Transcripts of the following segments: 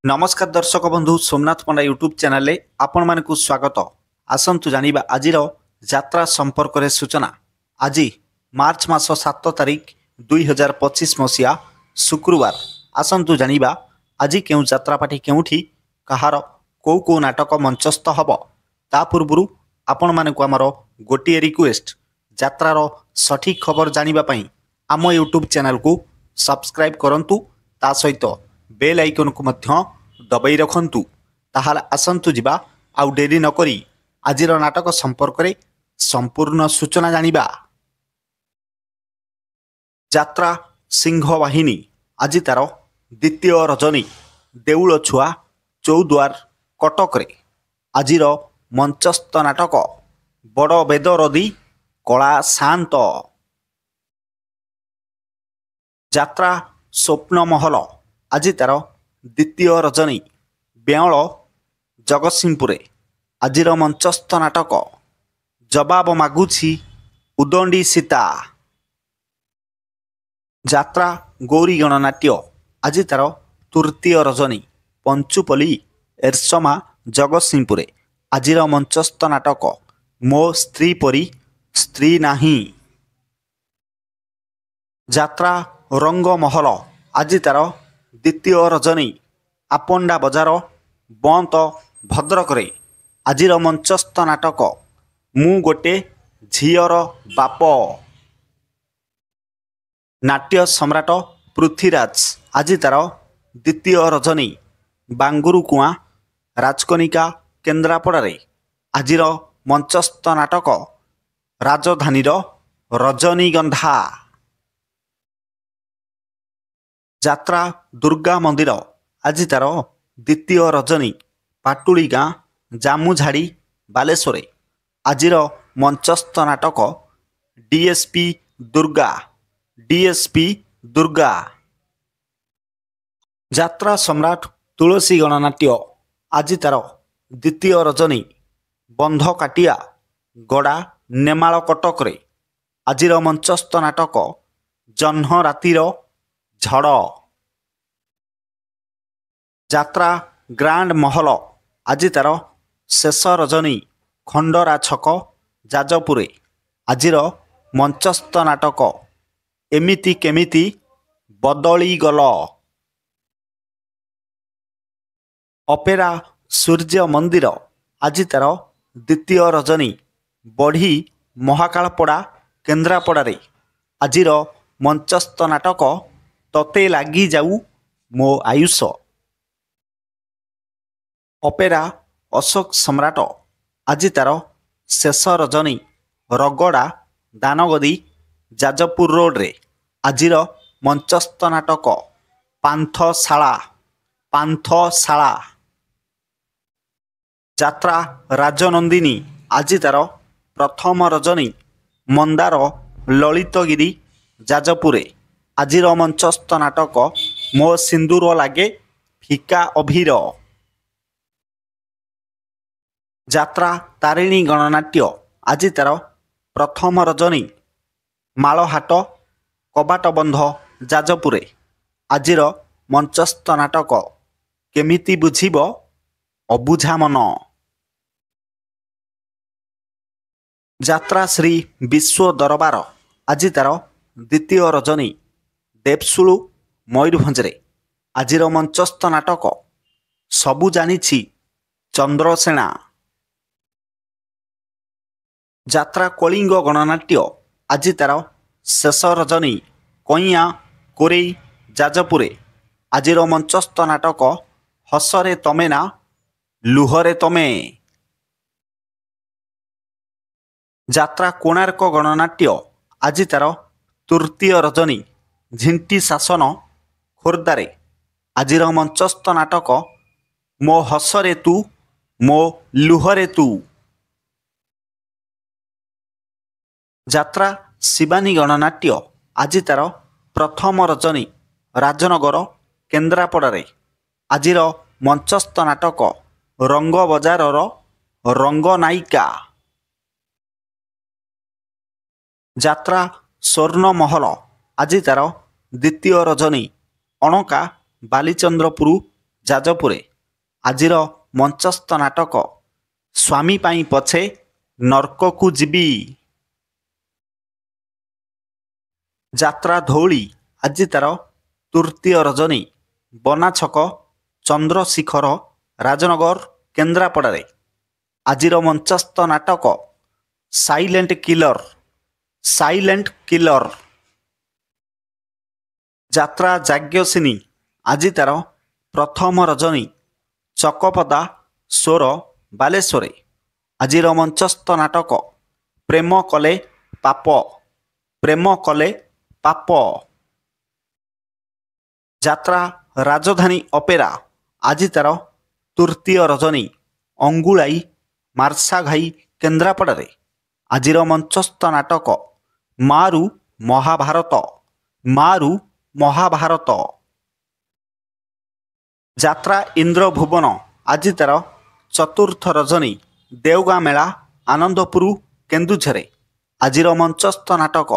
नमस्कार दर्शक बंधु सोमनाथ पंडा यूट्यूब चैनल आपण मानक स्वागत। आसंतु जानिबा आजिर यात्रा संपर्क रे सूचना। आज मार्च मास 7 तारिख 2025 मसीहा शुक्रवार। आसंतु जानिबा आज केउ यात्रा पाठी केउठी कहार को नाटक मंचस्थ हब। ता पूर्वरु आपण मानक हमर गोटिए रिक्वेस्ट, यात्रार सठिक खबर जानिबा पई आम यूट्यूब चैनल को सब्सक्राइब करंतु, ता सहित बेल आइकन को मध्य दबाई रखंतु। ताहाल आसंतु जिबा आउ डेरी न करी आजिर नाटक संपर्क रे संपूर्ण सूचना जानिबा। यात्रा सिंह वाहिनी आज तार द्वितीय रजनी देउल छुआ चौद्वार कटक रे आजिर मंचस्थ नाटक बड़ बेदरदी कला शांत। यात्रा स्वप्न महल आज तार द्वितीय रजनी बेअल जगतसिंहपुर आजिर मंचस्थ नाटक जवाब मागुछि उदंडी सीता। यात्रा गौरी गणनाट्य आज तार तृतीय रजनी पंचुपली एरसमा जगतसिंहपुर आजिर मंचस्थ नाटक मो स्त्री परी स्त्री नाही। यात्रा रंग महल आज तार द्वितीय रजनी आपंडा बजार बंत भद्रक रे आजिर मंचस्थ नाटक मु गोटे झीयर बाप। नाट्य सम्राट पृथ्वीराज आज तार द्वितीय रजनी बांगुरु कुआ राजकनिका केन्द्रापड़ा रे आजिर मंचस्थ नाटक राजधानीर रजनीगंधा। यात्रा दुर्गा मंदिर आज तार द्वितीय रजनी पाटुली गाँ जामुझाड़ी बालेश्वर आजिर मंचस्थ नाटक डीएसपी दुर्गा। यात्रा सम्राट तुलसी गणनाट्य आज तार द्वितीय रजनी बंध काटिया गड़ा नेमाल कटक रे आजिर मंचस्थ नाटक जह्न रातिर झड़। यात्रा ग्रांड महल आज तार शेष रजनी खंडरा छक जाजपुर आजिर मंचस्थ नाटक एमिति केमिति बदली गल। अपेरा सूर्य मंदिर आज तार द्वितीय रजनी बढ़ी महाकालपड़ा केन्द्रापड़ा रे आजिर मंचस्थ नाटक तते लागी जाऊ मो आयुष। अपेरा अशोक सम्राट आज तार शेष रजनी रगड़ा दानगदी जाजपुर रोड रे आजिर मंचस्थ नाटक पांथशाला। यात्रा राजनंदिनी आज तार प्रथम रजनी मंदार ललितगिरी जाजपुर आजिर मंचस्थ नाटक मो सिंदूर लागे फिका अभीर। यात्रा तारिणी गणनाट्य आज तार प्रथम रजनी मालहाट कबाट बंध जाजपुर आजिर मंचस्थ नाटक केमिति बुझिब अबुझा मन। यात्रा श्री विश्व दरबार आज तार द्वितीय रजनी देवसुलु मयूरभंज रे आजिर मंचस्थ नाटक सबु जानिछि चंद्रसेना। यात्रा कलिंग गणनाट्य आज तार शेष रजनी कइया कोरेई जाजपुर आजिर मंचस्थ नाटक हसरे तमे ना लुहरे तमे। यात्रा कोणार्क गणनाट्य आज तार तृतीय रजनी झिंटी शासन खोर्दारे आजिर मंचस्थ नाटक मो हसरे तू मो लुहरे तू। यात्रा शिवानी गणनाट्य आज तार प्रथम रजनी राजनगर केन्द्रापड़ा रे आजिर मंचस्थ नाटक रंग बजारर रंग नायिका। यात्रा स्वर्ण महल आज तार द्वितीय रजनी अणका बालीचंद्रपुर ଯାଜପୁରେ ଆଜିର ମଞ୍ଚସ୍ଥ ନାଟକ ସ୍ୱାମୀ ପାଇଁ ପଛେ ନର୍କକୁ ଯିବି। ଯାତ୍ରା ଧଉଳି ଆଜି ତାର ତୃତୀୟ ରଜନୀ ବନାଛକ ଚନ୍ଦ୍ରଶିଖର ରାଜନଗର କେନ୍ଦ୍ରାପଡ଼ାରେ ଆଜିର ମଞ୍ଚସ୍ଥ ନାଟକ ସାଇଲେଣ୍ଟ କିଲର। ଯାତ୍ରା ଯାଜ୍ଞସିନୀ ଆଜି ତାର ପ୍ରଥମ ରଜନୀ ଚକପଦା ସ୍ୱର ବାଲେଶ୍ୱରରେ ଆଜିର ମଞ୍ଚସ୍ଥ ନାଟକ ପ୍ରେମ କଲେ ପାପ। ଯାତ୍ରା ରାଜଧାନୀ ଅପେରା ଆଜି ତାର ତୃତୀୟ ରଜନୀ ଅଙ୍ଗୁଳାଇ ମାର୍ଶାଘାଇ କେନ୍ଦ୍ରାପଡ଼ାରେ ଆଜିର ମଞ୍ଚସ୍ଥ ନାଟକ ମାରୁ ମହାଭାରତ। ଯାତ୍ରା ଇନ୍ଦ୍ରଭୁବନ ଆଜି ତାର ଚତୁର୍ଥ ରଜନୀ ଦେଓଗାଁ ମେଳା ଆନନ୍ଦପୁର କେନ୍ଦୁଝରରେ ଆଜିର ମଞ୍ଚସ୍ଥ ନାଟକ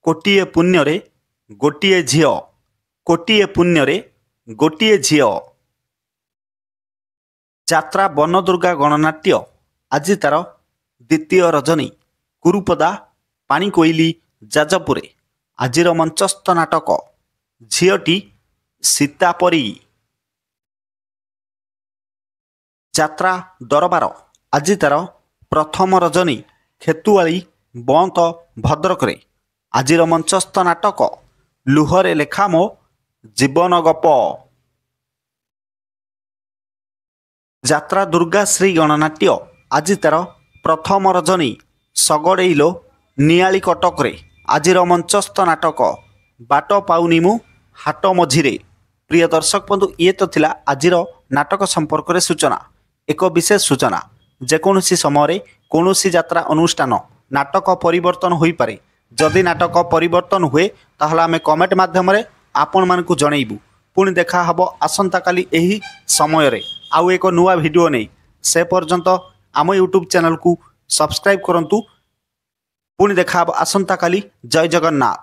କୋଟିଏ ପୁଣ୍ୟରେ ଗୋଟିଏ ଝିଅ। ଯାତ୍ରା ବନଦୁର୍ଗା ଗଣନାଟ୍ୟ ଆଜି ତାର ଦ୍ୱିତୀୟ ରଜନୀ କୁରୁପଦା ପାଣିକୋଇଲି ଯାଜପୁରରେ ଆଜିର ମଞ୍ଚସ୍ଥ ନାଟକ ଝିଅଟି ସୀତାପରି। ଯାତ୍ରା ଦରବାର ଆଜି ତାର ପ୍ରଥମ ରଜନୀ ଖେତୁଆଳି ବନ୍ତ ଭଦ୍ରକରେ ଆଜିର ମଞ୍ଚସ୍ଥ ନାଟକ ଲୁହରେ ଲେଖା ମୋ ଜୀବନ ଗପ। ଯାତ୍ରା ଦୁର୍ଗାଶ୍ରୀ ଗଣନାଟ୍ୟ ଆଜି ତାର ପ୍ରଥମ ରଜନୀ ଶଗଡ଼େଇଲୋ ନିଆଳି କଟକରେ ଆଜିର ମଞ୍ଚସ୍ଥ ନାଟକ ବାଟ ପାଉନି ମୁଁ ହାଟ ମଝିରେ। ପ୍ରିୟ ଦର୍ଶକ ବନ୍ଧୁ, ଇଏ ତ ଥିଲା ଆଜିର ନାଟକ ସମ୍ପର୍କରେ ସୂଚନା। ଏକ ବିଶେଷ ସୂଚନା, ଯେକୌଣସି ସମୟରେ କୌଣସି ଯାତ୍ରା ଅନୁଷ୍ଠାନ ନାଟକ ପରିବର୍ତ୍ତନ ହୋଇପାରେ। ଯଦି ନାଟକ ପରିବର୍ତ୍ତନ ହୁଏ ତାହେଲେ ଆମେ କମେଣ୍ଟ ମାଧ୍ୟମରେ ଆପଣମାନଙ୍କୁ ଜଣାଇବୁ। ପୁଣି ଦେଖା ହେବ ଆସନ୍ତାକାଲି ଏହି ସମୟରେ ଆଉ ଏକ ନୂଆ ଭିଡ଼ିଓ ନେଇ। ସେ ପର୍ଯ୍ୟନ୍ତ ଆମ ୟୁଟ୍ୟୁବ୍ ଚ୍ୟାନେଲକୁ ସବସ୍କ୍ରାଇବ୍ କରନ୍ତୁ। ପୁଣି ଦେଖା ହେବ ଆସନ୍ତାକାଲି। ଜୟ ଜଗନ୍ନାଥ।